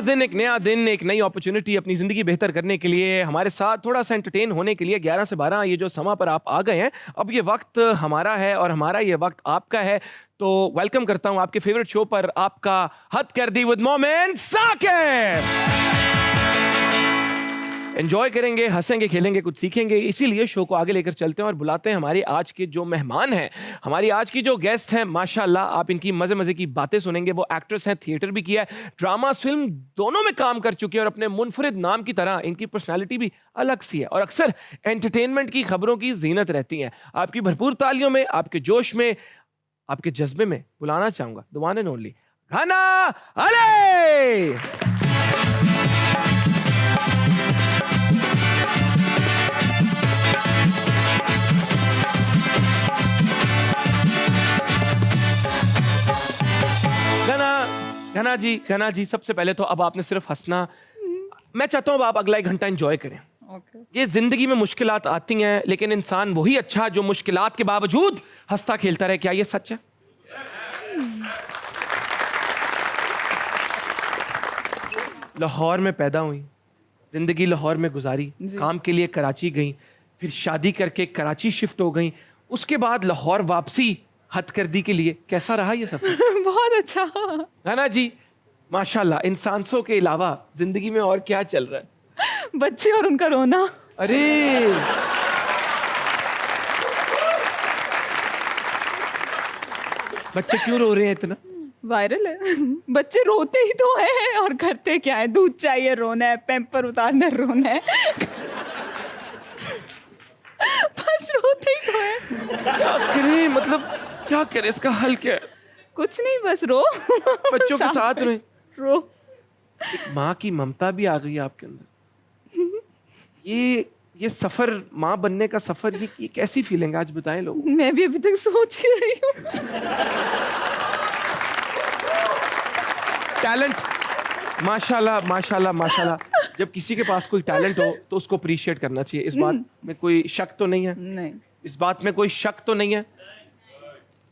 दिन, एक नया दिन, एक नई अपॉर्चुनिटी अपनी ज़िंदगी बेहतर करने के लिए, हमारे साथ थोड़ा सा एंटरटेन होने के लिए 11 से 12 ये जो समय पर आप आ गए हैं, अब ये वक्त हमारा है और हमारा ये वक्त आपका है। तो वेलकम करता हूं आपके फेवरेट शो पर आपका हद कर दी विद मोमेंट साकिब। एंजॉय करेंगे, हंसेंगे, खेलेंगे, कुछ सीखेंगे, इसीलिए शो को आगे लेकर चलते हैं और बुलाते हैं हमारे आज के जो मेहमान हैं, हमारी आज की जो गेस्ट हैं। माशाल्लाह आप इनकी मजे मजे की बातें सुनेंगे। वो एक्ट्रेस हैं, थिएटर भी किया है, ड्रामा, फिल्म दोनों में काम कर चुकी है और अपने मुनफरिद नाम की तरह इनकी पर्सनालिटी भी अलग सी है और अक्सर एंटरटेनमेंट की खबरों की जीनत रहती हैं। आपकी भरपूर तालियों में, आपके जोश में, आपके जज्बे में बुलाना चाहूंगा द वन एंड ओनली घना अली। घना जी, सबसे पहले तो अब आपने सिर्फ हंसना, मैं चाहता हूं अब आप अगला 1 घंटा एंजॉय करें। ये जिंदगी में मुश्किलात आती हैं, लेकिन इंसान वही अच्छा जो मुश्किलात के बावजूद हंसता खेलता रहे। क्या ये सच है? लाहौर में पैदा हुई, जिंदगी लाहौर में गुजारी, काम के लिए कराची गई, फिर शादी करके कराची शिफ्ट हो गई, उसके बाद लाहौर वापसी हथकरदी के लिए। कैसा रहा ये सफर? बहुत अच्छा है ना जी, माशाल्लाह। इन सांसों के अलावा जिंदगी में और क्या चल रहा है? बच्चे और उनका रोना। अरे बच्चे क्यों रो रहे हैं इतना? वायरल है। बच्चे रोते ही तो हैं और करते क्या है, दूध चाहिए रोना है, पैम्पर उतारना रोना है। बस रोते ही तो है। क्या करें, मतलब क्या करें, इसका हल क्या है? कुछ नहीं, बस रो। बच्चों के साथ रहे, रो। एक माँ की ममता भी आ गई है आपके अंदर। ये सफर, माँ बनने का सफर, ये कैसी फीलिंग है आज बताएं लोग। मैं भी अभी तक सोच ही रही हूँ। टैलेंट, माशाल्लाह माशाल्लाह माशाल्लाह। जब किसी के पास कोई टैलेंट हो तो उसको अप्रिशिएट करना चाहिए। इस बात में कोई शक तो नहीं है? नहीं, इस बात में कोई शक तो नहीं है?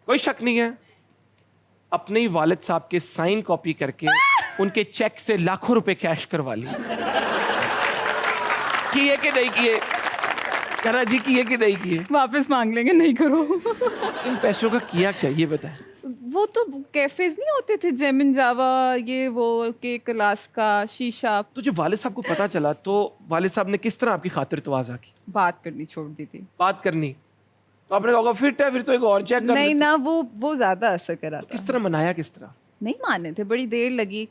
कोई शक नहीं है। अपने ही वालिद साहब के साइन कॉपी करके उनके चेक से लाखों रुपए कैश करवा लिए। किए कि नहीं किए? करा जी, किए कि नहीं किए? वापस मांग लेंगे, नहीं करो। इन पैसों का किया क्या ये बताएं। वो तो कैफेज नहीं होते थे, जेमिन जावा, ये वो के क्लास का शीशा। तो जब वालिद साहब को पता चला तो वालिद साहब ने किस तरह आपकी खातिर तवाज़ा की? बात करनी छोड़ दी थी। बात करनी तो आपने कहा फिट है, फिर तो एक और चेक कर नहीं ना, वो ज्यादा असर करा था। किस तरह मनाया, किस तरह? नहीं माने थे, बड़ी देर लगी।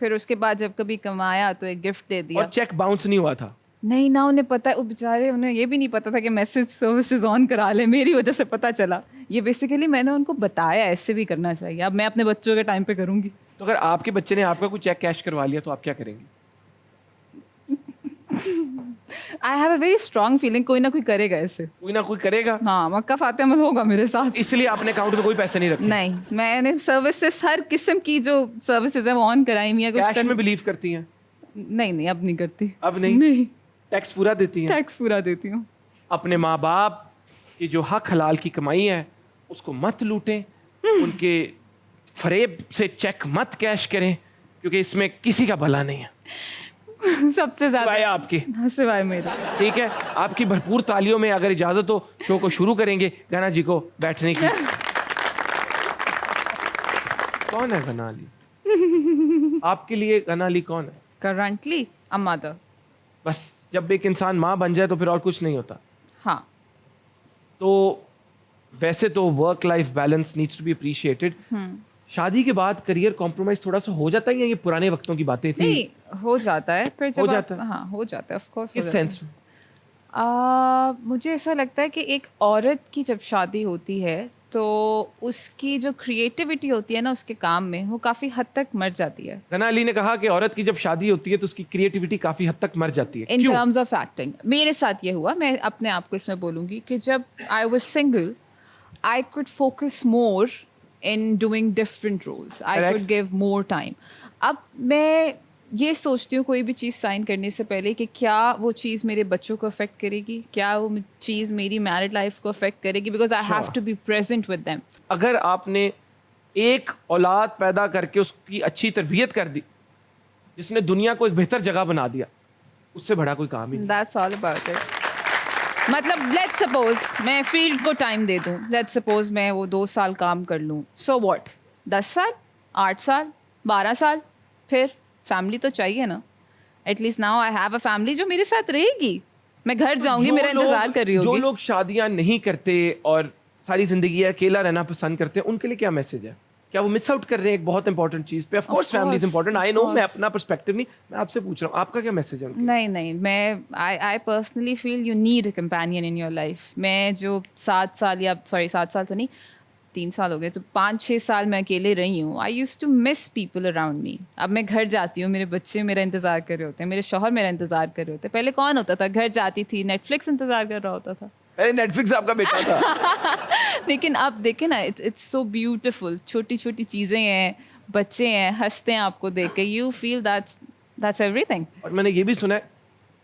फिर उसके बाद जब कभी कमाया तो एक गिफ्ट दे दिया। और चेक बाउंस नहीं हुआ था? नहीं ना, उन्हें पता है, वो बेचारे, उन्हें ये भी नहीं पता था कि मैसेज सर्विसेज ऑन करा ले। मेरी वजह से पता चला। ये बेसिकली मैंने उनको बताया ऐसे भी करना चाहिए। अब मैं अपने बच्चों के टाइम पे करूंगी। तो अगर आपके बच्चे ने आपका कोई चेक कैश करवा लिया तो आप क्या करेंगे? I have a very strong feeling, कोई ना कोई करेगा ऐसे। कोई ना कोई करेगा। हाँ, मक्का फातिहा में होगा मेरे साथ। इसलिए आपने अकाउंट में कोई पैसे नहीं रखे? नहीं, मैंने सर्विसेज, हर किस्म की जो सर्विसेज है वो ऑन कराई। मियाँ कैश में बिलीव करती हैं? नहीं, अब नहीं करती। अब नहीं? नहीं, टैक्स पूरा देती हैं? टैक्स पूरा देती हूँ। अपने माँ बाप की जो हक हलाल की कमाई है उसको मत लूटें, उनके फरेब से चेक मत कैश करें, क्योंकि इसमें किसी का भला नहीं है सबसे ज्यादा सिवाय आपकी। सिवाय मेरा। ठीक है, आपकी भरपूर तालियों में अगर इजाजत हो शो को शुरू करेंगे। घना जी को बैठने की। कौन है घना अली? आपके लिए घना अली कौन है? Currently a mother. बस जब एक इंसान माँ बन जाए तो फिर और कुछ नहीं होता। हाँ, तो वैसे तो work life balance needs to be appreciated. शादी के बाद करियर कॉम्प्रोमाइज थोड़ा सा हो जाता है या ये पुराने वक्तों की बातें थी? नहीं, हो जाता है। फिर जब हो जाता है? हाँ, हो जाता है, ऑफ कोर्स। किस सेंस में? मुझे ऐसा लगता है कि एक औरत की जब शादी होती है तो उसकी जो क्रिएटिविटी होती है ना उसके काम में, वो काफ़ी हद तक मर जाती है। घना अली ने कहा कि औरत की जब शादी होती है तो उसकी क्रिएटिविटी काफी हद तक मर जाती है। इन क्यों? टर्म्स ऑफ एक्टिंग मेरे साथ ये हुआ। मैं अपने आप को इसमें बोलूँगी कि जब I was single, I could focus more in doing different roles. I Correct. Could give more time. अब मैं ये सोचती हूँ कोई भी चीज़ साइन करने से पहले कि क्या वो चीज़ मेरे बच्चों को अफेक्ट करेगी, क्या वो चीज़ मेरी मैरिड लाइफ को अफेक्ट करेगी, because I have to be present with them. अगर आपने एक औलाद पैदा करके उसकी अच्छी तरबियत कर दी जिसने दुनिया को एक बेहतर जगह बना दिया, उससे बड़ा कोई काम ही नहीं। That's all about it. मतलब लेट्स सपोज मैं फील्ड को टाइम दे दूं, लेट्स सपोज मैं वो 2 साल काम कर लूं, सो व्हाट, 10 साल, 8 साल, 12 साल, फिर फैमिली तो चाहिए ना। At least now I have a family जो मेरे साथ रहेगी। मैं घर जाऊंगी, जो मेरा लोग- इंतजार कर रही जो होगी। लोग शादियां नहीं करते और सारी जिंदगी अकेला रहना पसंद करते हैं, उनके लिए क्या मैसेज है? क्या वो मिस आउट कर रहे हैं एक बहुत इंपॉर्टेंट चीज पे? Of course family is course, important, I of know, मैं course. अपना पर्सपेक्टिव नहीं, मैं आपसे पूछ रहा हूँ, आपका क्या मैसेज है उनके लिए? नहीं नहीं, मैं I personally feel you need a companion in your life. मैं जो 7 साल या सॉरी 7 साल तो नहीं, 3 साल हो गए, तो 5-6 साल मैं अकेले रही हूँ। I use to miss people around me. अब मैं घर जाती हूँ, मेरे बच्चे मेरा इंतज़ार कर रहे होते हैं, मेरे शौहर मेरा इंतज़ार कर रहे होते हैं। पहले कौन होता था, घर जाती थी, नेटफ्लिक्स इंतज़ार कर रहा होता था। अरे नेटफ्लिक्स आपका बेटा था। लेकिन अब देखें ना, इट्स सो ब्यूटिफुल। छोटी छोटी चीज़ें हैं, बच्चे हैं, हंसते हैं आपको देख के, यू फील दैट्स एवरीथिंग। और मैंने ये भी सुना है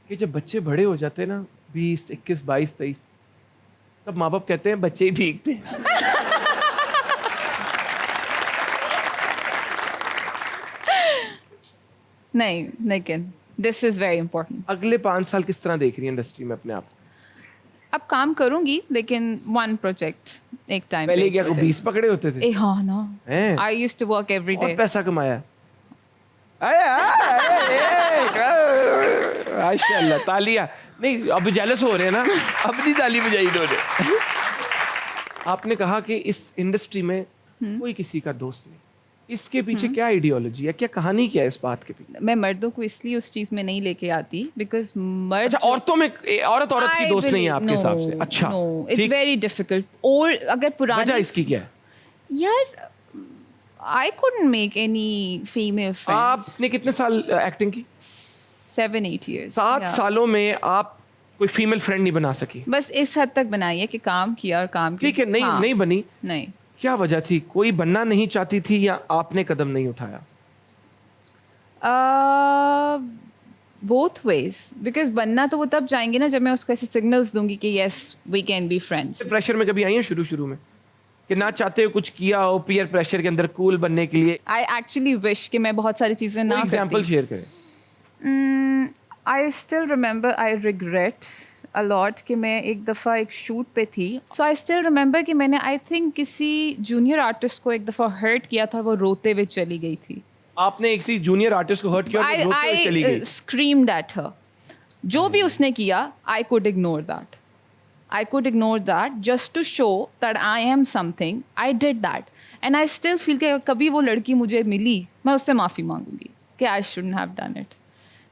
कि जब बच्चे बड़े हो जाते हैं ना, 20, 21, 22, 23, तब माँ बाप कहते हैं बच्चे ही ठीक थे। नहीं, लेकिन दिस इज़ वेरी इंपॉर्टेंट। अगले 5 साल किस तरह देख रही है इंडस्ट्री में अपने आप को? अब काम करूंगी, लेकिन वन प्रोजेक्ट एक टाइम पहले क्या 20 पकड़े होते थे? हाँ ना, हैं? I used to work every बहुत डे। पैसा कमाया। माशाल्लाह, तालियां। नहीं, अब जेलस हो रहे हैं ना, अपनी ताली बजाई इन्होंने। आपने कहा कि इस इंडस्ट्री में कोई किसी का दोस्त नहीं, इसके पीछे क्या आइडियोलॉजी है, क्या कहानी, क्या है इस बात के पीछे? मैं मर्दों को इसलिए उस चीज में नहीं लेके आती बिकॉज मर्द अच्छा, औरतों में औरत की दोस्त नहीं है आपके हिसाब से? अच्छा, नो, इट्स ठीक। Very difficult. और अगर वजह पुरानी, इसकी क्या है? यार I couldn't make any female friends. आपने कितने साल एक्टिंग की? 7-8 years। 7 सालों में आप कोई फीमेल फ्रेंड नहीं बना सकी? बस इस हद तक बनाई है कि काम किया और काम किया। ठीक है, नहीं हाँ, नहीं बनी, नहीं। क्या वजह थी? कोई बनना नहीं चाहती थी या आपने कदम नहीं उठाया? बोथ वेज, बिकॉज बनना तो वो तब जाएंगे ना जब मैं उसको ऐसे सिग्नल्स दूंगी कि yes we can be friends. Pressure में कभी आई है शुरू में कि ना चाहते हो कुछ किया हो पीयर प्रेशर के अंदर कूल बनने के लिए? आई एक्चुअली विश कि मैं बहुत सारी चीज़ें ना एग्जांपल करती। शेयर करें। I still remember, I regret a lot कि मैं एक दफ़ा एक शूट पे थी। सो आई स्टिल रिमेंबर कि मैंने आई थिंक किसी जूनियर आर्टिस्ट को एक दफ़ा हर्ट किया था और वो रोते हुए चली गई थी। आपने किसी जूनियर आर्टिस्ट को हर्ट किया और वो रोते हुए चली गई? I screamed at her. जो भी उसने किया, I could ignore that. I could ignore that just to show that I am something. I did that. And I still feel कि कभी वो लड़की मुझे मिली, मैं उससे माफ़ी मांगूंगी कि I shouldn't have done it.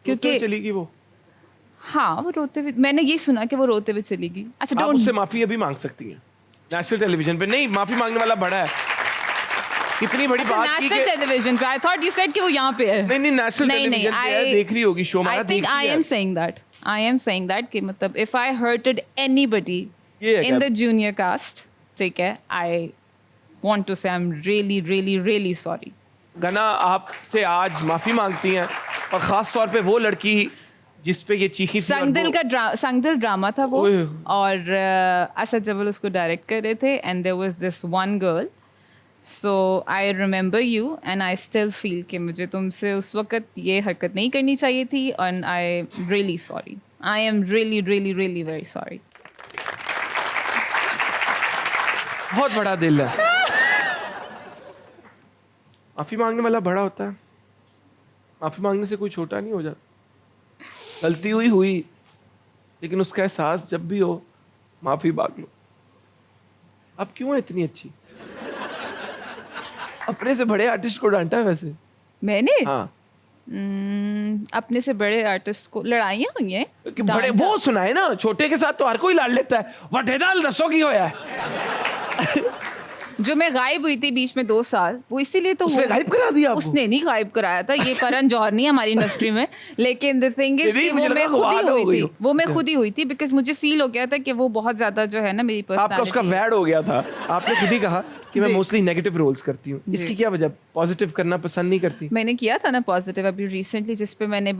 रोते हुए क्योंकि चली गई वो? हाँ, वो रोते हुए, मैंने ये सुना कि वो रोते हुए चली गई। अच्छा, आप don't उससे माफी अभी मांग सकती हैं नेशनल टेलीविजन पे। नहीं, माफी मांगने वाला बड़ा है। कितनी बड़ी बात की नेशनल कि टेलीविजन पे। आई थॉट यू सेड कि वो यहाँ पे है। नहीं नेशनल टेलीविजन पे है, देख रही होगी शो हमारा, I think I am saying that. I am saying that कि मतलब if I hurted anybody ये है in क्या? the junior cast, ठीक है, I want to say I'm really, really, really sorry. गना आपसे आज माफी मांगती हैं, और खास तौर पे वो लड़की जिस पे ये चीखी थी, और संगदिल ड्रामा था वो, ओए। और असद जबल उसको डायरेक्ट कर रहे थे, and there was this one girl. So I remember you and I still feel कि मुझे तुमसे उस वक्त ये हरकत नहीं करनी चाहिए थी, and I really sorry. I am really, really, really very sorry. बहुत बड़ा दिल है। माफी मांगने वाला बड़ा होता है, माफी मांगने से कोई छोटा नहीं हो जाता। गलती हुई, लेकिन उसका एहसास जब भी हो, माफी मांग लो। अब क्यों है इतनी अच्छी? अपने से बड़े आर्टिस्ट को डांटा है वैसे? मैंने हाँ, अपने से बड़े आर्टिस्ट को लड़ाइयाँ हुई हैं कि बड़े वो सुनाए ना, छोटे के साथ तो हर कोई लड़ लेता है। वटेदाल दसो की होया है। जो मैं गायब हुई थी बीच में 2 साल, वो इसीलिए तो उसने गायब करा दिया आपको? उसने नहीं गायब कराया था, ये करण जौहर नहीं है हमारी इंडस्ट्री में। लेकिन द थिंग इज नहीं, कि मुझे वो मैं लगा खुद ही बवाल हो हुई गई थी, हो। वो मैं खुद ही हुई थी, बिकॉज मुझे फील हो गया था कि वो बहुत ज्यादा जो है ना मेरी आपका उसका पर्सनालिटी। वैड हो गया था। आपने खुद ही कहा कि मैं जी। मोस्टली नेगेटिव रोल्स करती हूँ। इसकी क्या वजह? पॉजिटिव करना पसंद नहीं करती? मैंने किया था ना पॉजिटिव अभी रिसेंटली, जिस पे मैंने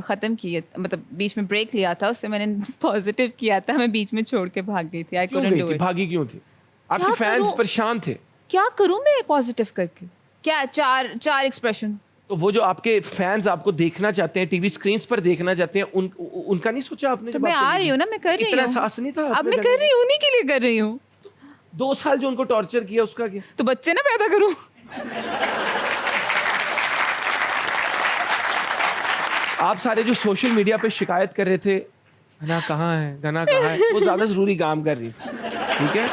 खत्म किया, मतलब बीच में ब्रेक लिया था, उससे मैंने पॉजिटिव किया था, मैं बीच में छोड़ के भाग गई थी। आई क्यों कुडंट गई डू थी? इट। भागी क्यों थी? आपके क्या फैंस करूं? परेशान थे। क्या करूं मैं पॉजिटिव करके? क्या चार एक्सप्रेशन तो वो जो आपके फैंस आपको देखना चाहते हैं, टीवी स्क्रीन पर देखना चाहते हैं, उनका नहीं सोचा आपने? तो जब मैं आपने आ रही हूँ ना, मैं कर रही हूँ। इतना एहसास नहीं था अब आपने मैं कर रही हूँ, उन्हीं के लिए कर रही हूँ। 2 साल जो उनको टॉर्चर किया उसका क्या? तो बच्चे ना पैदा करूँ। आप सारे जो सोशल मीडिया पे शिकायत कर रहे थे, घना कहाँ है, घना कहाँ है, वो ज्यादा जरूरी काम कर रही थी, ठीक है?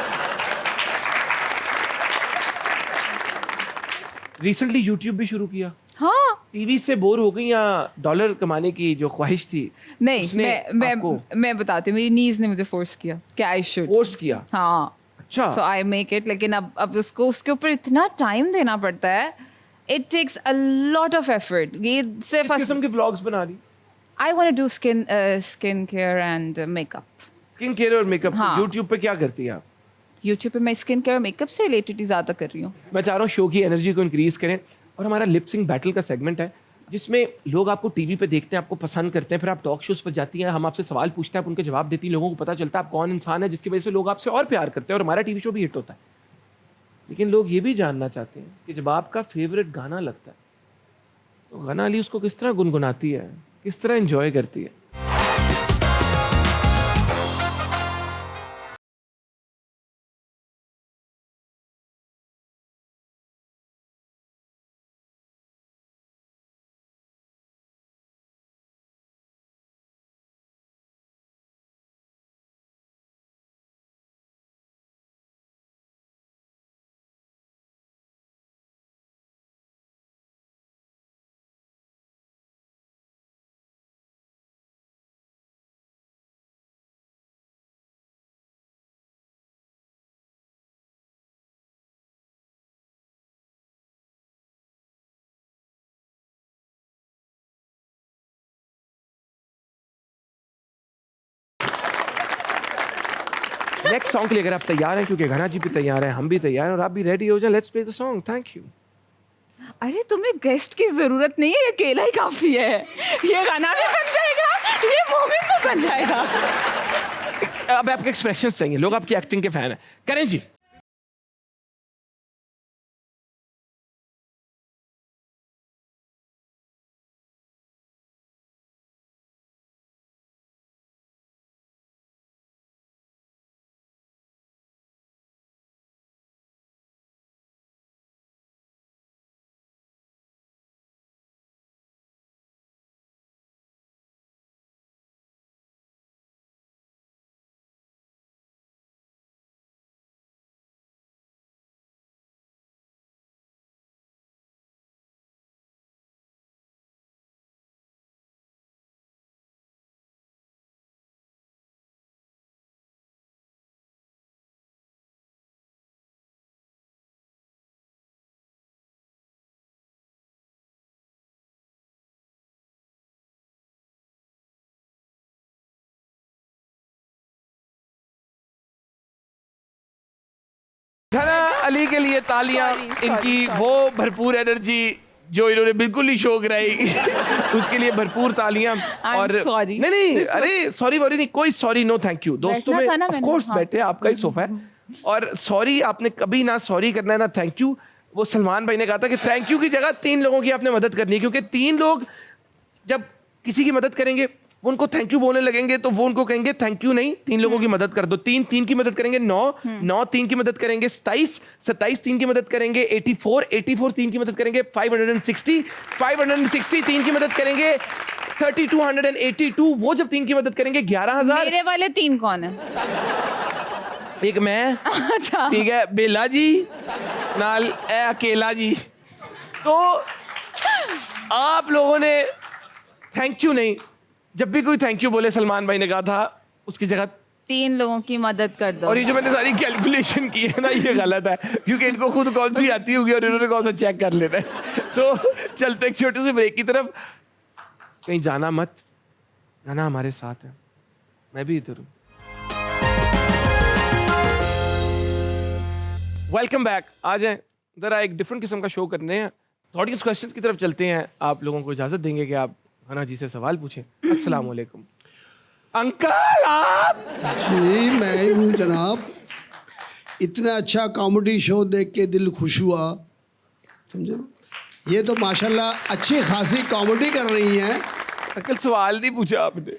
रिसेंटली यूट्यूब भी शुरू किया। हाँ, टीवी से बोर हो गई या डॉलर कमाने की जो ख्वाहिश थी नहीं, उसने आपको मैं बताती हूँ, मेरी नीज ने मुझे फोर्स किया कि आई शुड। फोर्स किया? हाँ, अच्छा। सो आई मेक इट, लेकिन अब उसके ऊपर इतना टाइम देना पड़ता है। It takes a lot of effort. ये सिर्फ किस किस्म के व्लॉग्स बना रही? I want to do skin care and makeup. Skin care और मेकअप। हाँ। यूट्यूब पे क्या करती है आप? यूट्यूब पे मैं स्किन केयर और मेकअप से रिलेटेड ही ज़्यादा कर रही हूँ। मैं चाह रहा हूँ शो की एनर्जी को इंक्रीज करें, और हमारा लिपसिंग बैटल का सेगमेंट है जिसमें लोग आपको टीवी पे देखते हैं, आपको पसंद करते हैं, फिर आप टॉक शोज पर जाती हैं, हम आपसे सवाल पूछते हैं, आप उनके जवाब देती हैं, लोगों को पता चलता है आप कौन इंसान है जिसकी वजह से लोग आपसे और प्यार करते हैं, और हमारा टीवी शो भी हिट होता है। लेकिन लोग ये भी जानना चाहते हैं कि जब आपका फेवरेट गाना लगता है तो गाना अली उसको किस तरह गुनगुनाती है, किस तरह एंजॉय करती है। नेक्स्ट सॉन्ग के लिए अगर आप तैयार हैं, क्योंकि घना जी भी तैयार हैं, हम भी तैयार हैं और आप भी रेडी हो जाए, let's play the song. Thank you. अरे तुम्हें गेस्ट की जरूरत नहीं है, ये अकेला ही काफी है। ये गाना भी बन जाएगा, ये मोमेंट भी बन जाएगा। अब आपके एक्सप्रेशन चाहिए, लोग आपकी एक्टिंग के फैन हैं। करें जी। घना अली के लिए तालियां। इनकी वो भरपूर एनर्जी जो इन्होंने बिल्कुल नहीं शो कराई उसके लिए भरपूर तालियां। और sorry. नहीं, अरे सॉरी वॉरी नहीं, कोई सॉरी नो थैंक यू। दोस्तों में बैठना था ना ऑफ मैंने, कोर्स हाँ। बैठे, आपका ही सोफा है, और सॉरी आपने कभी ना सॉरी करना है ना थैंक यू। वो सलमान भाई ने कहा था कि थैंक यू की जगह 3 लोगों की आपने मदद करनी है, क्योंकि 3 लोग जब किसी की मदद करेंगे वो उनको थैंक यू बोलने लगेंगे तो वो उनको कहेंगे थैंक यू नहीं, 3 लोगों की मदद कर दो। 3 की मदद करेंगे 9 3 की मदद करेंगे 27 3 की मदद करेंगे 84 3 की मदद करेंगे 560 3 की मदद करेंगे 3282। वो जब 3 की मदद करेंगे 11,000। मेरे वाले 3 कौन है? एक मैं, अच्छा, ठीक है, बेला जी नाल ए अकेला जी। तो आप लोगों ने थैंक यू नहीं, जब भी कोई थैंक यू बोले, सलमान भाई ने कहा था उसकी जगह 3 लोगों की मदद कर दो। और ये जो मैंने सारी कैलकुलेशन की है ना, ये गलत है, क्योंकि इनको खुद कौन सी आती होगी और इन्होंने कौन सा चेक कर लेना है। तो चलते एक छोटे से ब्रेक की तरफ। कहीं जाना मत, गाना हमारे साथ है, मैं भी इधर हूँ। Welcome back. आ जाए जरा, एक डिफरेंट किस्म का शो करने हैं। ऑडियंस क्वेश्चंस की तरफ चलते हैं। आप लोगों को इजाजत देंगे कि आप हना जी से सवाल पूछें। अस्सलाम वालेकुम अंकल। आप जी मैं ही हूँ जनाब। इतना अच्छा कॉमेडी शो देख के दिल खुश हुआ, समझे। ये तो माशाल्लाह अच्छी खासी कॉमेडी कर रही हैं। अंकल सवाल नहीं पूछा आपने।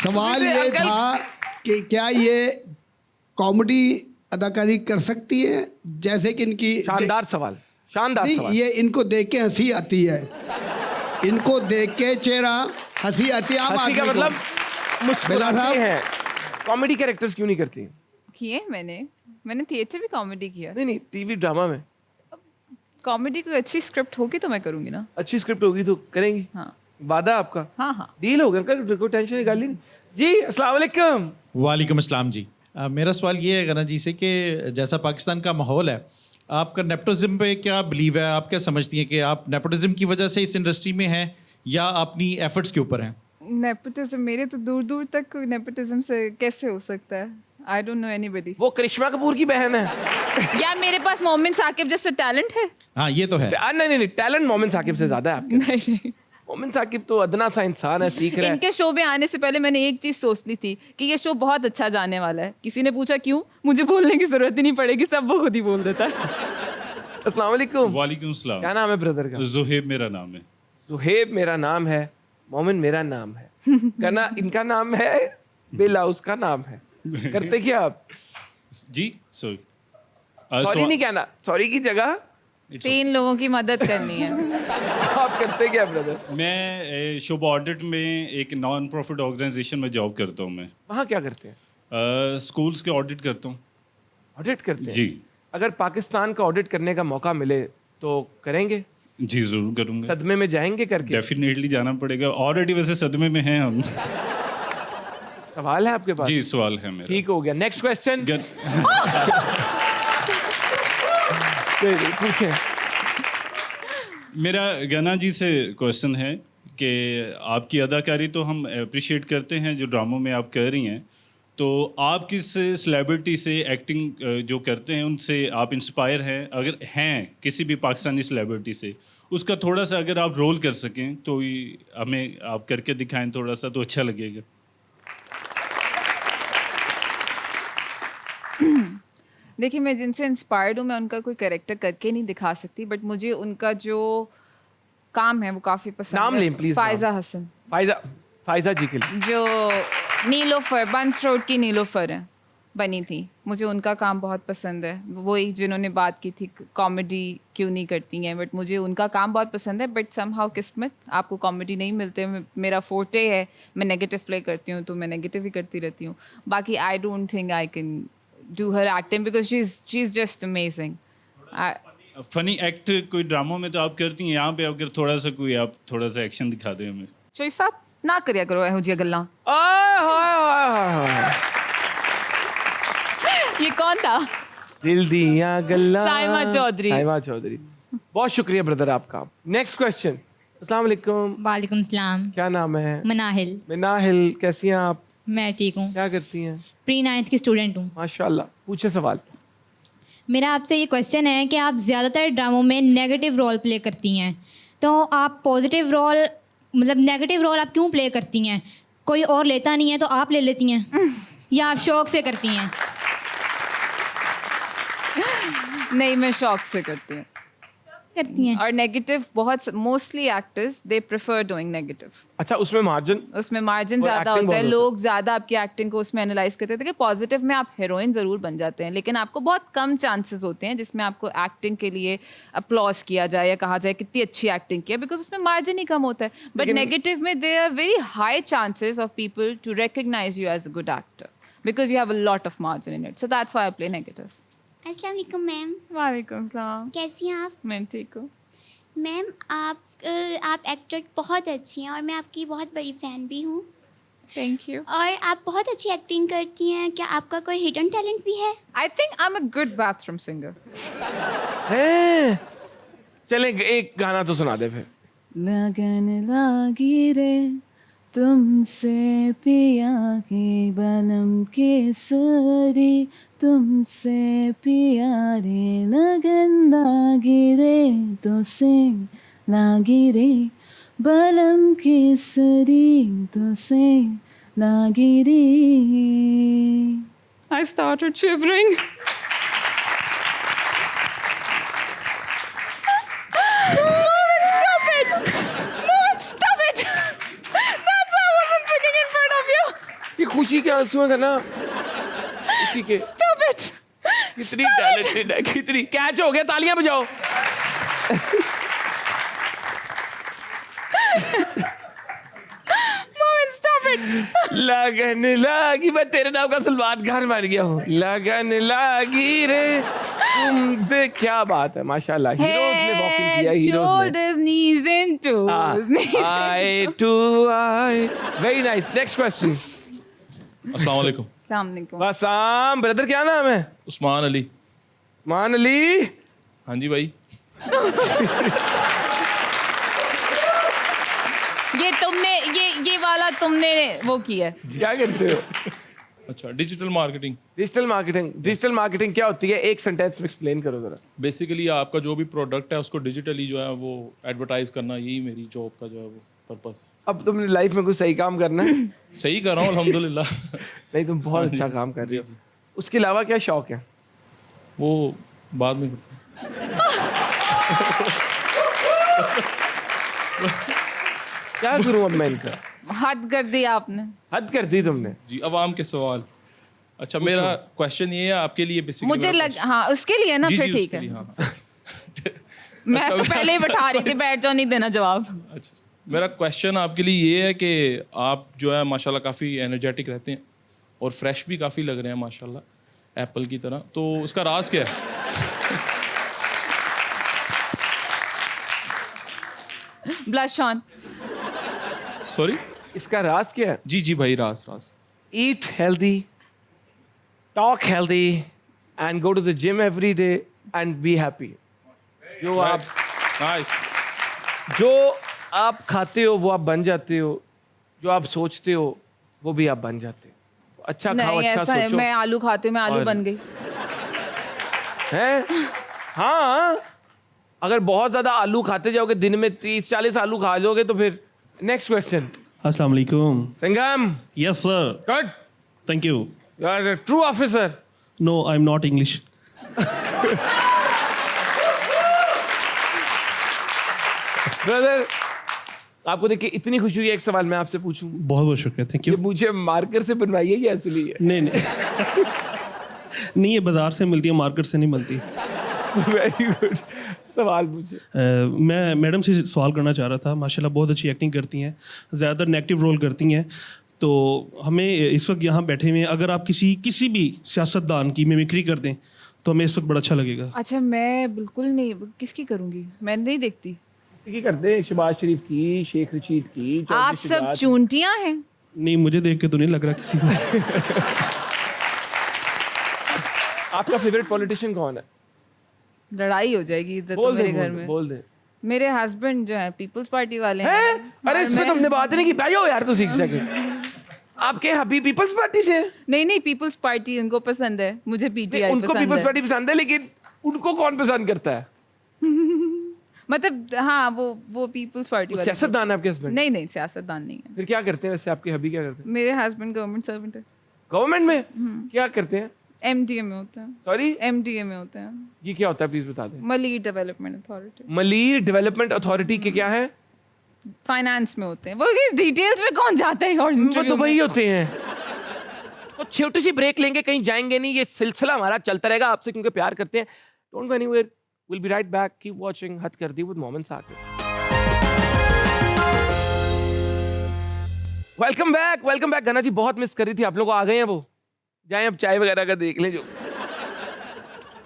सवाल मुझे ये अंकल- था कि क्या ये कॉमेडी अदाकारी कर सकती है, जैसे कि इनकी शानदार सवाल, शानदार नहीं, सवाल। ये इनको देख के हंसी आती है, इनको देख के चेहरा हंसी आती है। आम हंसी का आदमी को। मतलब बिला मुस्कुराते साहब। हैं। कॉमेडी कैरेक्टर्स क्यों नहीं करती? किए मैंने थिएटर भी कॉमेडी किया। नहीं नहीं, टीवी ड्रामा में कॉमेडी कोई अच्छी स्क्रिप्ट होगी तो मैं करूँगी ना। अच्छी स्क्रिप्ट होगी तो करेंगी। हाँ वादा आपका? हाँ हाँ। डील हो गया अंकल, कोई टेंशन निकाल ली नहीं। जी अस्सलाम वालेकुम। वालेकुम अस्सलाम जी। मेरा सवाल ये है गना जी से कि जैसा पाकिस्तान का माहौल है, आपका नेपोटिज्म पे क्या बिलीव है? आप क्या समझती हैं कि आप नेपोटिज्म की वजह से इस इंडस्ट्री में हैं या अपनी एफर्ट्स के ऊपर हैं? नेपोटिज्म मेरे तो दूर दूर तक कोई नेपोटिज्म से कैसे हो सकता है? आई डोंट नो एनीबॉडी। वो करिश्मा कपूर की बहन है। या मेरे पास मोमिन साकिब जैसा टैलेंट है? हाँ ये तो है। नहीं नहीं नहीं, टैलेंट मोमिन साकिब से ज्यादा है आपके। नहीं नहीं। मोमिन साकिब तो अदना सा इंसान है, सीख रहा है। इनके शो में आने से पहले मैंने एक चीज सोच ली थी कि ये शो बहुत अच्छा जाने वाला है। किसी ने पूछा क्यों, मुझे बोलने की जरूरत ही नहीं पड़ेगी, सब वो खुद ही बोल देता है। अस्सलाम वालेकुम। वालेकुम सलाम। क्या नाम है ब्रदर का? जुहेब मेरा नाम है। सुहेब मेरा नाम है, मोमिन मेरा नाम है, करना इनका नाम है, बेला उसका नाम है। करते क्या आप? जी सॉरी सॉरी नहीं कहना, सॉरी की जगह 3 लोगों की मदद करनी है। आप करते क्या ब्रदर? मैं शुभ ऑडिट में एक नॉन प्रॉफिट ऑर्गेनाइजेशन में जॉब करता हूँ। मैं वहाँ क्या करते हैं? स्कूल्स के ऑडिट करता हूँ। ऑडिट करते हैं? जी अगर पाकिस्तान का ऑडिट करने का मौका मिले तो करेंगे? जी जरूर करूँगा। सदमे में जाएंगे करके? डेफिनेटली जाना पड़ेगा। ऑलरेडी वैसे सदमे में हैं हम। सवाल है आपके पास? जी सवाल है मेरा। ठीक हो गया, नेक्स्ट क्वेश्चन। गन- पूछें। मेरा गना जी से क्वेश्चन है कि आपकी अदाकारी तो हम अप्रिशिएट करते हैं जो ड्रामों में आप कर रही हैं, तो आप किस सेलिब्रिटी से एक्टिंग जो करते हैं उनसे आप इंस्पायर हैं? अगर हैं किसी भी पाकिस्तानी सेलिब्रिटी से, उसका थोड़ा सा अगर आप रोल कर सकें तो हमें आप करके दिखाएं थोड़ा सा, तो अच्छा लगेगा। देखिए, मैं जिनसे इंस्पायर्ड हूँ मैं उनका कोई कैरेक्टर करके नहीं दिखा सकती, बट मुझे उनका जो काम है वो काफ़ी पसंद नाम है। लें प्लीज। फायजा हसन, फायजा जी के लिए। जो नीलोफर, बंस रोड की नीलोफर है, बनी थी, मुझे उनका काम बहुत पसंद है। वही जिन्होंने बात की थी कॉमेडी क्यों नहीं करती हैं, बट मुझे उनका काम बहुत पसंद है। बट समहाउ किस्मत, आपको कॉमेडी नहीं मिलते। मेरा फोर्टे है, मैं नेगेटिव प्ले करती हूँ तो मैं नेगेटिव ही करती रहती हूँ। बाकी I don't think I can do her acting because she is just amazing. Funny act कोई ड्रामों में तो आप करती हैं, यहाँ पे अगर थोड़ा सा कोई आप थोड़ा सा एक्शन दिखा दें हमें। चोई साहब ना करिया करो ਇਹੋ ਜਿਹੀਆਂ ਗੱਲਾਂ। आय हाय हाय हाय। ये कौन था? दिल दिया गल्ला। साइमा चौधरी। साइमा चौधरी। बहुत शुक्रिया ब्रदर आपका। Next question. अस्सलाम वालेकुम। वालेकुम सलाम। क्या नाम है? मनाहिल। मिनाहिल, कैसी हैं आप? मैं ठीक हूँ, क्या करती हैं? प्री 9th की स्टूडेंट हूँ। माशाल्लाह। पूछे सवाल। मेरा आपसे ये क्वेश्चन है कि आप ज़्यादातर ड्रामों में नेगेटिव रोल प्ले करती हैं, तो आप पॉजिटिव रोल मतलब नेगेटिव रोल आप क्यों प्ले करती हैं? कोई और लेता नहीं है तो आप ले लेती हैं या आप शौक से करती हैं? नहीं, मैं शौक से करती हूँ। करती हैं। और नेगेटिव बहुत mostly actors they prefer doing negative. अच्छा, उसमें मार्जिन? उसमें मार्जिन और ज़्यादा acting होता है, बहुत लोग ज़्यादा आपकी एक्टिंग को उसमें एनालाइज करते थे कि पॉजिटिव में आप हीरोइन ज़रूर बन जाते हैं, लेकिन आपको बहुत कम चांसेस होते हैं जिसमें आपको एक्टिंग के लिए अप्लॉज किया जाए या कहा जाए कितनी अच्छी एक्टिंग की है, बिकॉज उसमें मार्जिन ही कम होता है। बट लेकिन- नेगेटिव में there are very high chances of people to recognise you as a good actor because you have a lot of margin in it, so that's why I play negative. अस्सलाम वालेकुम ma'am, वालेकुम सलाम। कैसी हैं आप? मैं ठीक हूँ। मैम आप एक्टर बहुत अच्छी हैं और मैं आपकी बहुत बड़ी फ़ैन भी हूँ, थैंक यू। और आप बहुत अच्छी एक्टिंग करती हैं। क्या आपका कोई हिडन टैलेंट भी है? आई think I am a good bathroom singer. है? चलें एक गाना तो सुना दे फिर। लगन लागी रे तुमसे पिया के बलम के सरी, तुमसे पिया रे लगन लागी रे तो से लागी रे बलम के सरी तो से लागी रे। I started shivering. खुशी के आंसू हैं ना इसी के। Stop it! कितनी टैलेंटेड है, कितनी। कैच हो गया, तालियां बजाओ। Momin, stop it! लगन लागी, मैं तेरे नाम का सलमान खान बन गया हूँ। लगन लागी रे तुमसे। क्या बात है, माशाल्लाह। हीरोज ने वॉक इन किया, Head, हीरोज ने। shoulders, knees and toes. Knees and eye to eye. Very nice. Next question. अस्सलाम वालेकुम। Assalamualaikum. वासाम ब्रदर, क्या नाम है? उस्मान अली। मान अली। हाँ जी भाई। ये वाला तुमने वो किया है। क्या करते हो? अच्छा, digital marketing. Digital marketing. Digital marketing क्या होती है, एक सेंटेंस में एक्सप्लेन करो जरा। बेसिकली आपका जो भी प्रोडक्ट है उसको डिजिटली जो है वो एडवर्टाइज करना, यही मेरी जॉब का जो है वो पर्पस है। अब तुमने लाइफ में कुछ सही काम करना है। सही कर रहा हूँ अल्हम्दुलिल्लाह। नहीं, तुम बहुत अच्छा काम कर रहे हो। उसके अलावा क्या शौक है? वो बाद में करते क्या करूं अब मैं इनका? हद कर दी आपने। हद कर दी तुमने। जी। अवाम के सवाल। अच्छा, मेरा क्वेश्चन ये है आपके लिए बेसिकली। मुझे लग हाँ उसके लिए ना, जी फिर जी ठीक उसके है। लिए, हाँ। मैं अच्छा, तो पहले ही बैठा रही थी, बैठ जाओ, नहीं देना जवाब। अच्छा, मेरा क्वेश्चन आपके लिए ये है कि आप जो है माशाल्लाह काफ़ी एनर्जेटिक रहते हैं और फ्रेश भी काफ़ी लग रहे हैं माशाल्लाह, एप्पल की तरह। तो उसका राज क्या है? Blush on. सॉरी? इसका राज क्या है? जी जी भाई, राज राज। Eat healthy, talk healthy, and go to the gym every day and be happy. जो नाइस। आप खाते हो वो आप बन जाते हो, जो आप सोचते हो वो भी आप बन जाते हो। अच्छा खाओ, नहीं अच्छा ऐसा है, सोचो। मैं आलू खाती हूँ, मैं आलू और- बन गई। हैं? हाँ, अगर बहुत ज्यादा आलू खाते जाओगे, दिन में 30-40 आलू खा लोगे तो फिर। Next question. अस्सलाम वालेकुम। Sangam, yes sir, good, thank you. You are a true officer. No, I am not English. Brother, आपको देख के इतनी खुशी हुई, एक सवाल मैं आपसे पूछूं। बहुत बहुत शुक्रिया, थैंक ये यू। मुझे मार्कर से बनवाई है या असली है? नहीं नहीं नहीं, ये बाजार से मिलती है, मार्केट से नहीं मिलती। Very good. सवाल पूछे। मैं मैडम से सवाल करना चाह रहा था। माशाल्लाह बहुत अच्छी एक्टिंग करती हैं, ज़्यादातर नेगेटिव रोल करती हैं। तो हमें इस वक्त यहाँ बैठे हुए, अगर आप किसी भी सियासतदान की मिमिक्री कर दें तो हमें इस वक्त बड़ा अच्छा लगेगा। अच्छा, मैं बिल्कुल नहीं, किसकी करूंगी, मैं नहीं देखती। किसी की करते हैं, शहबाज शरीफ की, शेख रशीद की, चौधरी आप सब शुजात। चूंटियां हैं। नहीं, मुझे देख के तो नहीं लग रहा किसी को। आपका फेवरेट पॉलिटिशियन कौन है? लड़ाई हो जाएगी इधर तो बोल दे, मेरे बोल घर दे, में। बोल दे। मेरे हस्बैंड जो है पीपल्स पार्टी वाले हैं? हैं। अरे और इस पे मैं- तो हमने बात ही नहीं की। भाई हो यार, तो सीख सके। आपके हबी पीपल्स पार्टी से हैं? नहीं, पीपल्स पार्टी उनको पसंद है, मुझे पीटीआई उनको पसंद पीपल्स है। पार्टी पसंद है, लेकिन उनको कौन पसंद करता है? मतलब हाँ, वो पीपल्स पार्टी वाले। सियासतदान है आपके हस्बैंड? नहीं, सियासतदान नहीं है। फिर क्या करते हैं वैसे? आपके हबी क्या करते हैं? मेरे हस्बैंड गवर्नमेंट सर्वेंट है, गवर्नमेंट में क्या करते हैं? एमडीए में होते हैं। सॉरी, एमडीए में होते हैं, ये क्या होता है, प्लीज बता दें। Malir development authority. Malir development authority के क्या है? फाइनेंस में होते हैं। वो इस डिटेल्स में कौन जाता है? और वो interview तो में? वही होते हैं। तो छोटी सी ब्रेक लेंगे, कहीं जाएंगे नहीं, ये सिलसिला हमारा चलता रहेगा आपसे क्योंकि प्यार करते हैं। Don't go anywhere, will be right back. Keep watching हद कर दी विद मोमिन साकिब। Welcome back. गाना जी बहुत मिस कर रही थी आप लोग, आ गए हैं वो। जाएं अब चाय वगैरह का देख लें जो।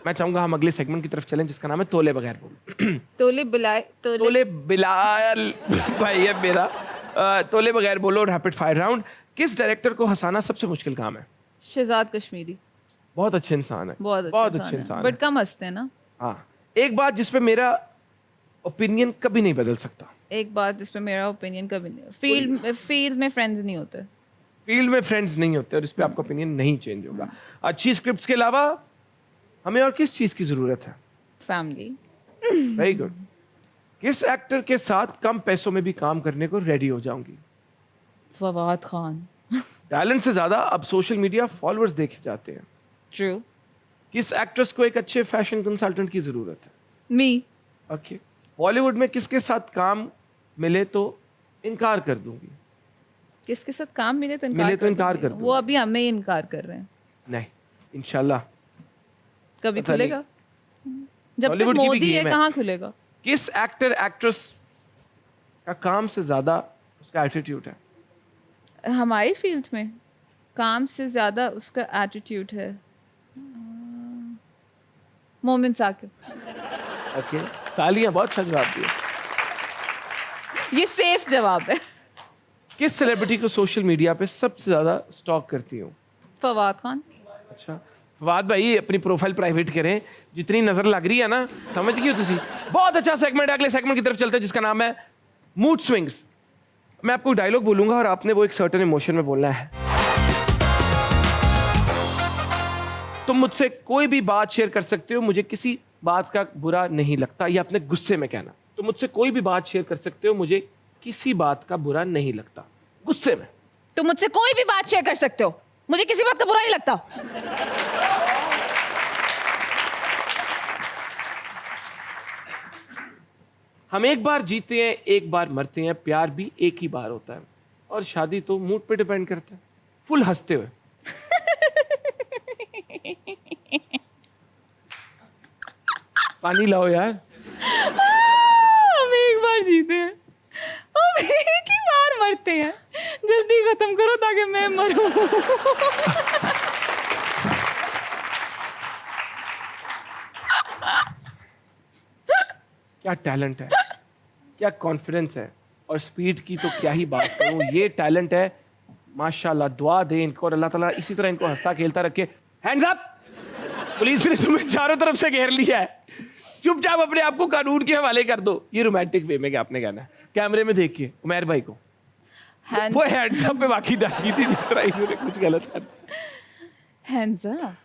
मैं चाहूंगा हम अगले सेगमेंट की तरफ चलें जिसका नाम है तोले बगैर बोल। तोले बिलाए तोले बिलाल भाई है मेरा। तोले बगैर बोलो, रैपिड फायर राउंड। किस डायरेक्टर को हंसाना सबसे मुश्किल काम है? शहजाद कश्मीरी। बहुत अच्छे इंसान है, बहुत अच्छे इंसान बट है। कम हंसते हैं ना। हाँ, एक बात जिस पे मेरा ओपिनियन कभी नहीं बदल सकता। एक बात जिस पे मेरा ओपिनियन कभी नहीं, फील्ड में फ्रेंड्स नहीं होते। फील्ड में फ्रेंड्स नहीं होते और इस पे आपका ओपिनियन नहीं चेंज होगा। अच्छी स्क्रिप्ट्स के अलावा हमें और किस चीज़ की ज़रूरत है? फैमिली। Very good. किस एक्टर के साथ कम पैसों में भी काम करने को रेडी हो जाऊंगी? फवाद खान। टैलेंट से ज़्यादा अब सोशल मीडिया फॉलोअर्स देखे जाते हैं। ट्रू। किस एक्ट्रेस को एक अच्छे फैशन कंसल्टेंट की ज़रूरत है? मी। ओके। बॉलीवुड में किसके साथ काम मिले तो इनकार कर दूंगी? किसके साथ काम मिले तो मिले तो इनकार दूंगी। कर दो। वो अभी हमें इनकार कर रहे हैं। नहीं, इंशाल्लाह। कभी पता नहीं। खुलेगा? जब तक Bollywood की भी मोदी है गेम है। कहाँ खुलेगा? किस एक्टर एक्ट्रेस का काम से ज्यादा उसका एटीट्यूड है? हमारी फील्ड में काम से ज्यादा उसका एटीट्यूड है मोमिन साकिब। ओके, तालियां, बहुत अच्छा जवाब दिया। ये सेफ जवाब है। किस सेलिब्रिटी को सोशल मीडिया पे सबसे ज्यादा स्टॉक करती हूँ? फवाद खान। अच्छा, फवाद भाई अपनी प्रोफाइल प्राइवेट करें, जितनी नजर लग रही है ना, समझ गई हो तुसी। बहुत अच्छा सेगमेंट है, अगले सेगमेंट की तरफ चलते हैं जिसका नाम है मूड स्विंग्स। मैं आपको डायलॉग बोलूंगा और आपने वो एक सर्टेन इमोशन में बोलना है। तुम मुझसे कोई भी बात शेयर कर सकते हो, मुझे किसी बात का बुरा नहीं लगता। ये अपने गुस्से में कहना। तुम मुझसे कोई भी बात शेयर कर सकते हो, मुझे किसी बात का बुरा नहीं लगता। गुस्से में। तुम मुझसे कोई भी बात शेयर कर सकते हो, मुझे किसी बात का बुरा नहीं लगता। हम एक बार जीते हैं, एक बार मरते हैं, प्यार भी एक ही बार होता है, और शादी तो मूड पे डिपेंड करता है। फुल हंसते हुए। पानी लाओ यार। हम एक बार जीते हैं, हम एक ही बार मरते हैं। जल्दी खत्म करो ताकि मैं मरूं। क्या टैलेंट है, क्या कॉन्फिडेंस है, और स्पीड की तो क्या ही बात करूं। ये टैलेंट है माशाल्लाह। दुआ दे इनको और अल्लाह ताला इसी तरह इनको हंसता खेलता रखे। Hands up. पुलिस ने तुम्हें चारों तरफ से घेर लिया है, चुपचाप अपने आप को कानून के हवाले कर दो। ये रोमांटिक वे में क्या आपने कहना है? कैमरे में देखिए उमैर भाई को। वो हैंड्स अप पे बाकी डाली थी जिस तरह इन्होंने कुछ गलत कर दिया। Hands up.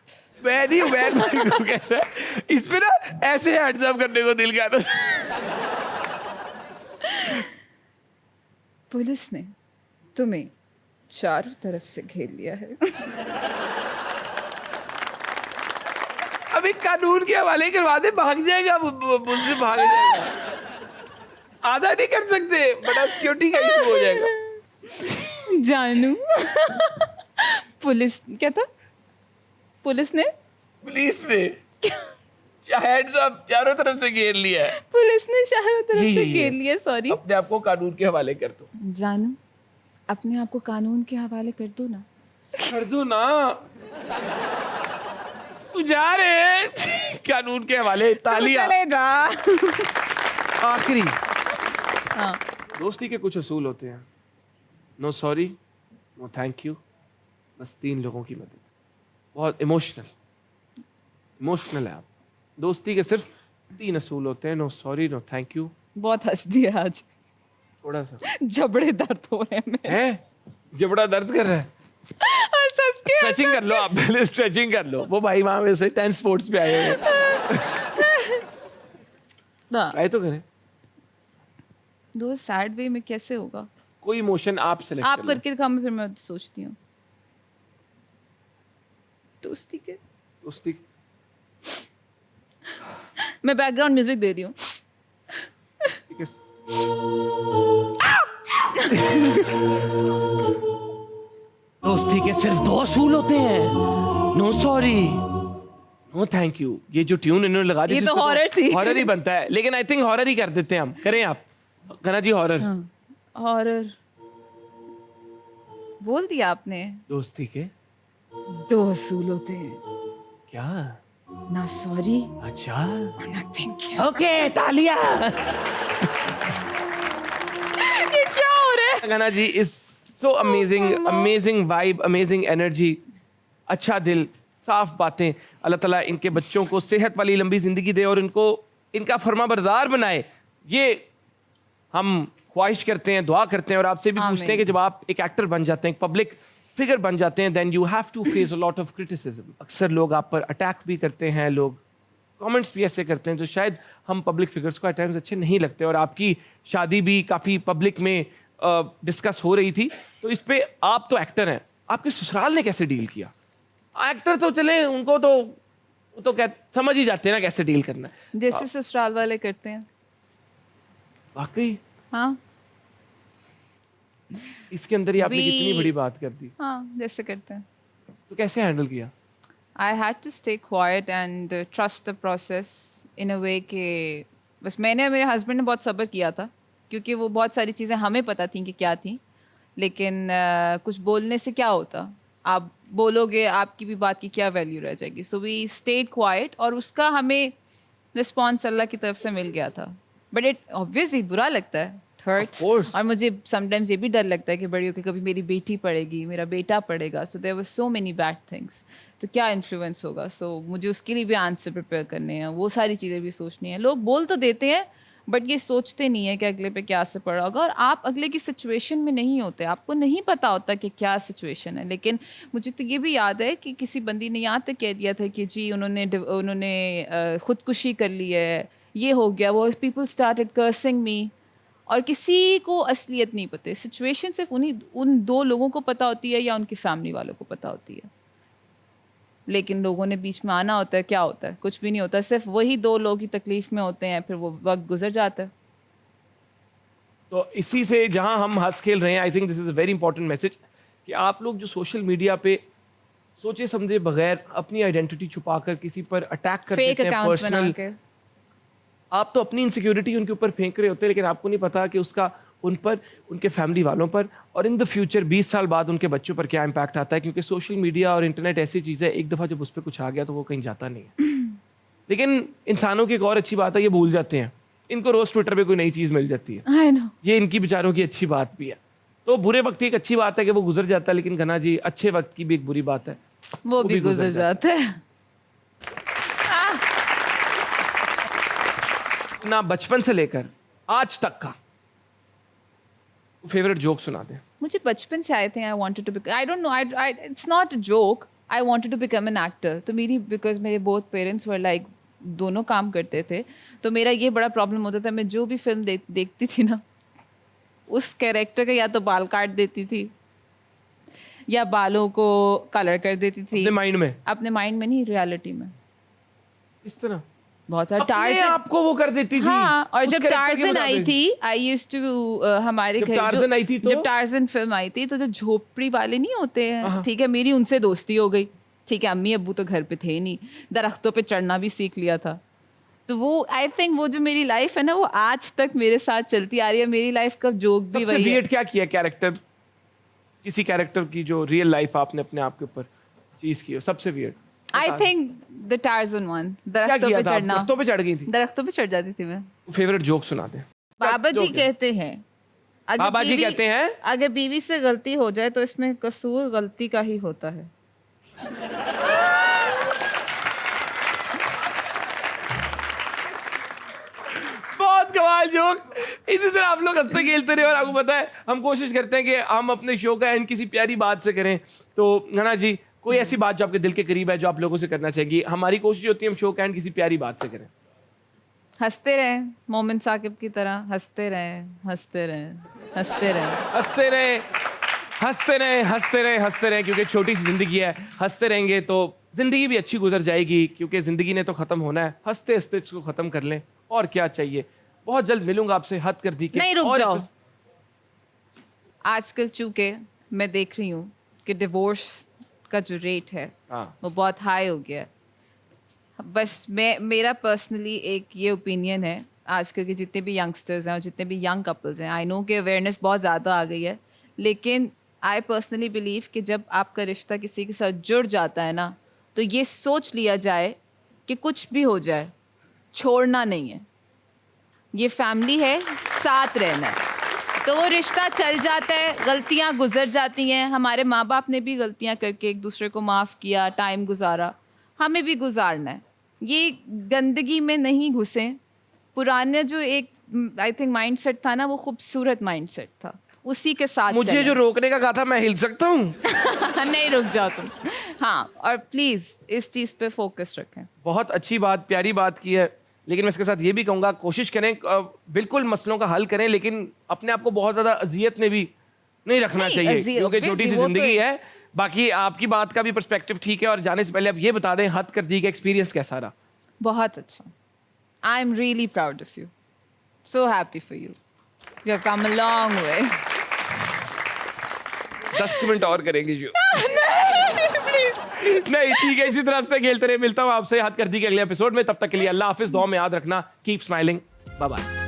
मैं नहीं, उमैर भाई को कह रहा है। इस पे ना ऐसे हैंड्स अप करने को दिल कर रहा। पुलिस ने तुम्हें चारों तरफ से घेर लिया है। अभी कानून के हवाले करवा दे, भाग जाएगा, मुझसे भाग जाएगा। आधा नहीं कर सकते, बड़ा सिक्योरिटी का इशू हो जाएगा। जानू। पुलिस क्या था? पुलिस ने हैंड्स अप, चारों तरफ से घेर लिया है। पुलिस ने चारों तरफ ये- से ये- घेर लिया। सॉरी अपने आप को कानून के हवाले कर दो। जानू, अपने आप को कानून के हवाले कर दो ना। कर दो ना, तू जा रहे कानून के हवाले। तालियां। चले जा। आखिरी, हाँ। दोस्ती के कुछ असूल होते हैं। No sorry, no thank you, बस 3 लोगों की मदद। बहुत इमोशनल है आप। दोस्ती के सिर्फ 3 असूल होते हैं, no sorry, no thank you. बहुत हंस दिया आज। थोड़ा सा जबड़े दर्द हो रहे हैं मेरे। है, जबड़ा दर्द कर रहा है। हंस हंस के स्ट्रेचिंग कर लो आप, पहले स्ट्रेचिंग कर लो। वो भाई वहां में से 10 स्पोर्ट्स पे आए हुए ना। ट्राई तो करें। दो सैड वे में कैसे होगा? कोई इमोशन आप सेलेक्ट आप कर लो। करके दिखाओ, मैं फिर मैं सोचती हूँ। दोस्ती के दोस्ती मैं बैकग्राउंड म्यूजिक दे रही हूँ। ठीक है। दोस्ती के सिर्फ 2 असूल होते हैं, no sorry, no thank you. ये जो ट्यून इन्होंने लगा दी ये तो horror थी। हॉरर ही बनता है, लेकिन आई थिंक हॉरर ही कर देते हैं हम। करें आप गना जी हॉरर। और बोल दिया आपने। दोस्ती के 2 असूल होते हैं, क्या? ना सॉरी अच्छा, और ना थैंक यू। ओके, तालियां। ये क्या हो रहा है? गना जी is so amazing, amazing vibe, amazing energy, अच्छा दिल, साफ बातें। अल्लाह ताला इनके बच्चों को सेहत वाली लंबी जिंदगी दे और इनको इनका फरमाबरदार बनाए। ये हम ख्वाहिश करते हैं, दुआ करते हैं और आपसे भी पूछते हैं कि जब आप एक एक्टर बन जाते हैं, एक पब्लिक फिगर बन जाते हैं, then you have to face a lot of criticism. अक्सर लोग आप पर अटैक भी करते हैं, लोग कमेंट्स भी ऐसे करते हैं जो शायद हम पब्लिक फिगर्स को एट टाइम्स अच्छे नहीं लगते। और आपकी शादी भी काफ़ी पब्लिक में डिस्कस हो रही थी, तो इस पे आप तो एक्टर हैं, आपके ससुराल ने कैसे डील किया? एक्टर तो चले, उनको तो क्या समझ ही जाते हैं ना कैसे डील करना है। जैसे ससुराल वाले करते हैं। वाकई हाँ, इसके अंदर ही आपने कितनी बड़ी बात कर दी, हाँ, जैसे करते हैं. तो कैसे हैंडल किया? I had to stay quiet and trust the process in a way कि बस मैंने और मेरे हस्बैंड ने बहुत सब्र किया था, क्योंकि वो बहुत सारी चीज़ें हमें पता थी कि क्या थी, लेकिन कुछ बोलने से क्या होता, आप बोलोगे आपकी भी बात की क्या वैल्यू रह जाएगी. सो वी स्टेड क्वाइट और उसका हमें रिस्पॉन्स अल्लाह की तरफ से मिल गया था. बट इट ऑब्वियसली बुरा लगता है, हर्ट्स. course. और मुझे समटाइम्स ये भी डर लगता है कि बड़ी होकर कभी मेरी बेटी पढ़ेगी, मेरा बेटा पढ़ेगा. So there was so many bad things. तो क्या इन्फ्लुएंस होगा. सो मुझे उसके लिए भी आंसर प्रिपेयर करने हैं, वो सारी चीज़ें भी सोचनी है. लोग बोल तो देते हैं बट ये सोचते नहीं है कि अगले पे क्या असर पड़ा होगा. और आप अगले की सिचुएशन में नहीं होते, आपको नहीं पता होता कि क्या सिचुएशन है. लेकिन मुझे तो ये भी याद है कि किसी बंदी ने यहाँ तक कह दिया था कि जी उन्होंने खुदकुशी कर ली है, ये हो गया वो. पीपल स्टार्टेड कर्सिंग मी और किसी को असलियत नहीं पता. सिचुएशन सिर्फ उन दो लोगों को पता होती है या उनकी फैमिली वालों को पता होती है. लेकिन लोगों ने बीच में आना होता है, क्या होता है, कुछ भी नहीं होता. सिर्फ वही दो लोग ही तकलीफ में होते हैं, फिर वो वक्त गुजर जाता है. तो इसी से जहां हम हंस खेल रहे हैं, I think this is a very important message कि आप लोग जो सोशल मीडिया पे सोचे समझे बगैर अपनी आइडेंटिटी छुपाकर किसी पर अटैक कर फेक देते हैं अकाउंट्स बना पर्सनल, के. आप तो अपनी इनसिक्योरिटी उनके ऊपर फेंक रहे होते हैं, लेकिन आपको नहीं पता कि उसका उन पर, उनके फैमिली वालों पर और इन द फ्यूचर 20 साल बाद उनके बच्चों पर क्या इम्पैक्ट आता है. क्योंकि सोशल मीडिया और इंटरनेट ऐसी चीज़ है, एक दफ़ा जब उस पर कुछ आ गया तो वो कहीं जाता नहीं है. लेकिन इंसानों की एक और अच्छी बात है, ये भूल जाते हैं. इनको रोज़ ट्विटर पे कोई नई चीज़ मिल जाती है. I know. ये इनकी बेचारों की अच्छी बात भी है. तो बुरे वक्त की एक अच्छी बात है कि वो गुजर जाता है, लेकिन घना जी अच्छे वक्त की भी एक बुरी बात है, वो भी गुजर जाता है. ना बचपन से लेकर आज तक का फेवरेट जोक सुना दें. मुझे बचपन से I think I wanted to I don't know, I it's not a joke, I wanted to become an actor. तो मेरी बिकॉज मेरे बोथ पेरेंट्स वर लाइक, दोनों काम करते थे, तो मेरा ये बड़ा प्रॉब्लम होता था. मैं जो भी फिल्म देखती थी ना, उस कैरेक्टर का या तो बाल काट देती थी या बालों को कलर कर देती थी. अपने माइंड में? अपने माइंड में नहीं, रियलिटी में. इस तरह बहुत सारा अपने टार्जन आपको वो कर देती थी. हाँ. और उस जब character के टार्जन आई मुताबिक। थी, आई यूज्ड टू हमारे जब घर टार्जन आई थी तो? जब टार्जन फिल्म आई थी तो जो झोपड़ी वाले नहीं होते हैं, ठीक है, मेरी उनसे दोस्ती हो गई. ठीक है, अम्मी अब्बू तो घर पे थे नहीं, दरख्तों पे चढ़ना भी सीख लिया था. तो वो आई थिंक वो जो मेरी लाइफ है ना, वो आज तक मेरे साथ चलती आ रही है. मेरी लाइफ का जोक भी सबसे वही है. वियर्ड क्या किया कैरेक्टर, किसी कैरेक्टर की जो रियल लाइफ आपने अपने आप के ऊपर चीज की हो, सबसे weird? I think the torsion one. क्या दरख्तों किया पे था आप? चढ़ना. दरख्तों पे चढ़ गई थी? दरख्तों पे चढ़ जाती थी मैं. फेवरेट जोक सुना दे. बाबा जी जोक है। कहते हैं, अगर बाबा जी बीवी- कहते हैं? अगर बीवी से गलती हो जाए तो इसमें कसूर गलती का ही होता है. बहुत कमाल जोक. इसी तरह आप लोग हंसते खेलते रहे और आपको पता है हम कोशिश करते हैं कि हम अपने शो का एंड किसी प्यारी बात से करें. तो घना जी, कोई ऐसी बात जो आपके दिल के करीब है जो आप लोगों से करना चाहिए? हमारी कोशिश होती है हम शो का एंड किसी प्यारी बात से करें. हंसते रहें, मोमिन साकिब की तरह हंसते रहें, हंसते रहें, हंसते रहें. हंसते रहे, हंसते रहे, हंसते रहे, हंसते रहे, क्योंकि छोटी सी जिंदगी है. हंसते रहेंगे तो जिंदगी भी अच्छी गुजर जाएगी, क्योंकि जिंदगी ने तो खत्म होना है. हंसते हंसते इसको खत्म कर लें, और क्या चाहिए. बहुत जल्द मिलूंगा आपसे. हद कर दी कि नहीं, रुक और- जाओ. आजकल चूंकि मैं देख रही हूँ कि डिवोर्स का जो रेट है हाँ. वो बहुत हाई हो गया है. बस मेरा पर्सनली एक ये ओपिनियन है, आजकल के जितने भी यंगस्टर्स हैं और जितने भी यंग कपल्स हैं, आई नो कि अवेयरनेस बहुत ज़्यादा आ गई है, लेकिन आई पर्सनली बिलीव कि जब आपका रिश्ता किसी के साथ जुड़ जाता है ना, तो ये सोच लिया जाए कि कुछ भी हो जाए, छोड़ना नहीं है. ये फैमिली है, साथ रहना है. तो वो रिश्ता चल जाता है, गलतियाँ गुजर जाती हैं. हमारे माँ बाप ने भी गलतियाँ करके एक दूसरे को माफ़ किया, टाइम गुजारा, हमें भी गुजारना है. ये गंदगी में नहीं घुसें. पुराने जो एक आई थिंक माइंडसेट था ना, वो खूबसूरत माइंडसेट था, उसी के साथ मुझे चलें. जो रोकने का कहा था, मैं हिल सकता हूँ? नहीं, रुक जाओ तुम. हाँ, और प्लीज़ इस चीज़ पे फोकस रखें. बहुत अच्छी बात, प्यारी बात की है. लेकिन मैं इसके साथ ये भी कहूँगा, कोशिश करें बिल्कुल मसलों का हल करें, लेकिन अपने आप को बहुत ज़्यादा अजियत में भी नहीं रखना नहीं, चाहिए, अज़ियत, क्योंकि छोटी obviously, सी वो तो जिंदगी एक- है. बाकी आपकी बात का भी पर्सपेक्टिव ठीक है. और जाने से पहले आप ये बता दें, हद कर दी का एक्सपीरियंस कैसा रहा? बहुत अच्छा. I am really proud of you. So happy for you. You have come a long way. 10 minute और करेंगे शो। नहीं ठीक है, इसी तरह से खेलते रहे। मिलता हूँ आपसे हाथ कर दी के अगले एपिसोड में, तब तक के लिए अल्लाह हाफिज, दुआ में याद रखना, कीप स्माइलिंग, बाय बाय।